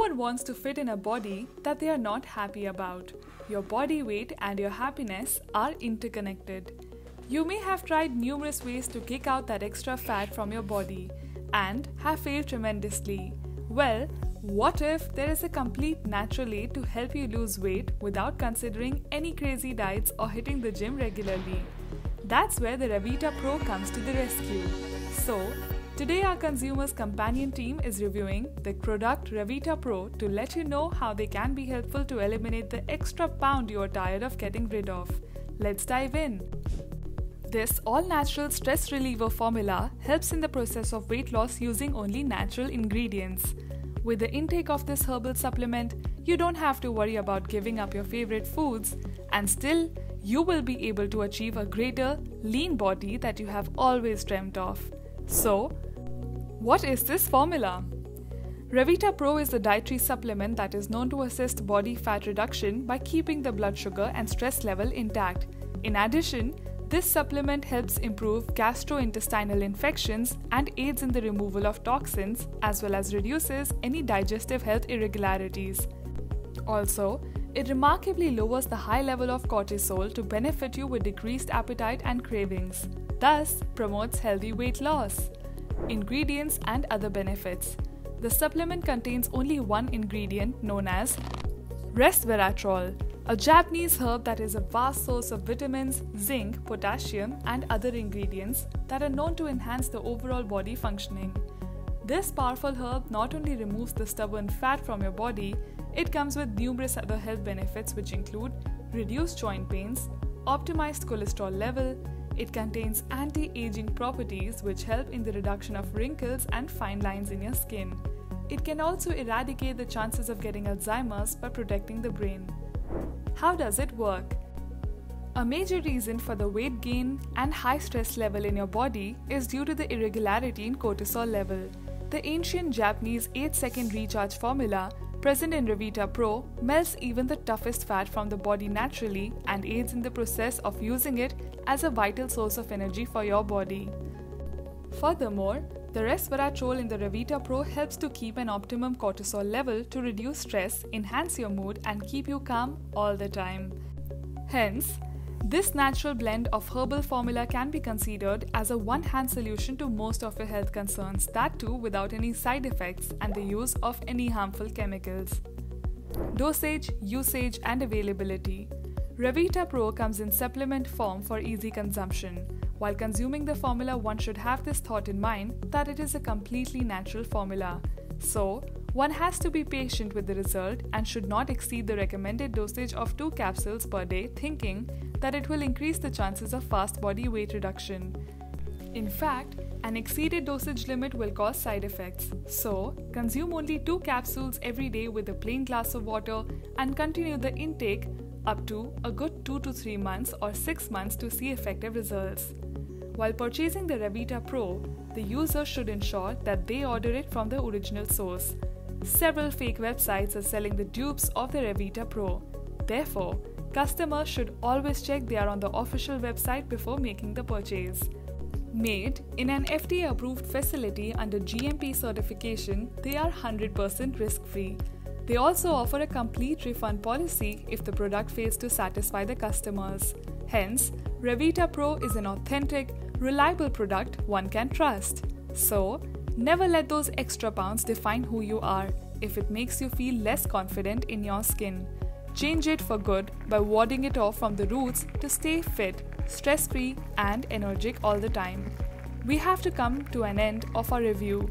one wants to fit in a body that they are not happy about. Your body weight and your happiness are interconnected. You may have tried numerous ways to kick out that extra fat from your body and have failed tremendously. Well, what if there is a complete natural aid to help you lose weight without considering any crazy diets or hitting the gym regularly? That's where the Revita Pro comes to the rescue. So, today our Consumers Companion team is reviewing the product Revita Pro to let you know how they can be helpful to eliminate the extra pound you are tired of getting rid of. Let's dive in. This all-natural stress reliever formula helps in the process of weight loss using only natural ingredients. With the intake of this herbal supplement, you don't have to worry about giving up your favorite foods, and still, you will be able to achieve a greater, lean body that you have always dreamt of. So, what is this formula? Revita Pro is a dietary supplement that is known to assist body fat reduction by keeping the blood sugar and stress level intact. In addition, this supplement helps improve gastrointestinal infections and aids in the removal of toxins as well as reduces any digestive health irregularities. Also, it remarkably lowers the high level of cortisol to benefit you with decreased appetite and cravings, thus promotes healthy weight loss. Ingredients and other benefits. The supplement contains only one ingredient known as resveratrol, a Japanese herb that is a vast source of vitamins, zinc, potassium, and other ingredients that are known to enhance the overall body functioning. This powerful herb not only removes the stubborn fat from your body, it comes with numerous other health benefits which include reduced joint pains, optimized cholesterol level. It contains anti-aging properties which help in the reduction of wrinkles and fine lines in your skin. It can also eradicate the chances of getting Alzheimer's by protecting the brain. How does it work? A major reason for the weight gain and high stress level in your body is due to the irregularity in cortisol level. The ancient Japanese 8-second recharge formula present in Revita Pro melts even the toughest fat from the body naturally and aids in the process of using it as a vital source of energy for your body. Furthermore, the resveratrol in the Revita Pro helps to keep an optimum cortisol level to reduce stress, enhance your mood, and keep you calm all the time. Hence, this natural blend of herbal formula can be considered as a one-hand solution to most of your health concerns, that too without any side effects and the use of any harmful chemicals. Dosage, usage, and availability. Revita Pro comes in supplement form for easy consumption. While consuming the formula, one should have this thought in mind that it is a completely natural formula. So, one has to be patient with the result and should not exceed the recommended dosage of 2 capsules per day, thinking that it will increase the chances of fast body weight reduction. In fact, an exceeded dosage limit will cause side effects. So, consume only 2 capsules every day with a plain glass of water and continue the intake up to a good 2 to 3 months or 6 months to see effective results. While purchasing the Revita Pro, the user should ensure that they order it from the original source. Several fake websites are selling the dupes of the Revita Pro. Therefore, customers should always check they are on the official website before making the purchase. Made in an FDA-approved facility under GMP certification, they are 100% risk-free. They also offer a complete refund policy if the product fails to satisfy the customers. Hence, Revita Pro is an authentic, reliable product one can trust. So, never let those extra pounds define who you are if it makes you feel less confident in your skin. Change it for good by warding it off from the roots to stay fit, stress-free, and energetic all the time. We have to come to an end of our review.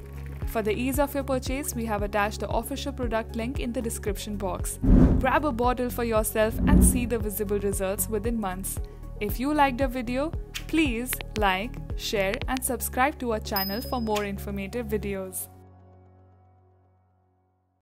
For the ease of your purchase, we have attached the official product link in the description box. Grab a bottle for yourself and see the visible results within months. If you liked the video, please like, share, and subscribe to our channel for more informative videos.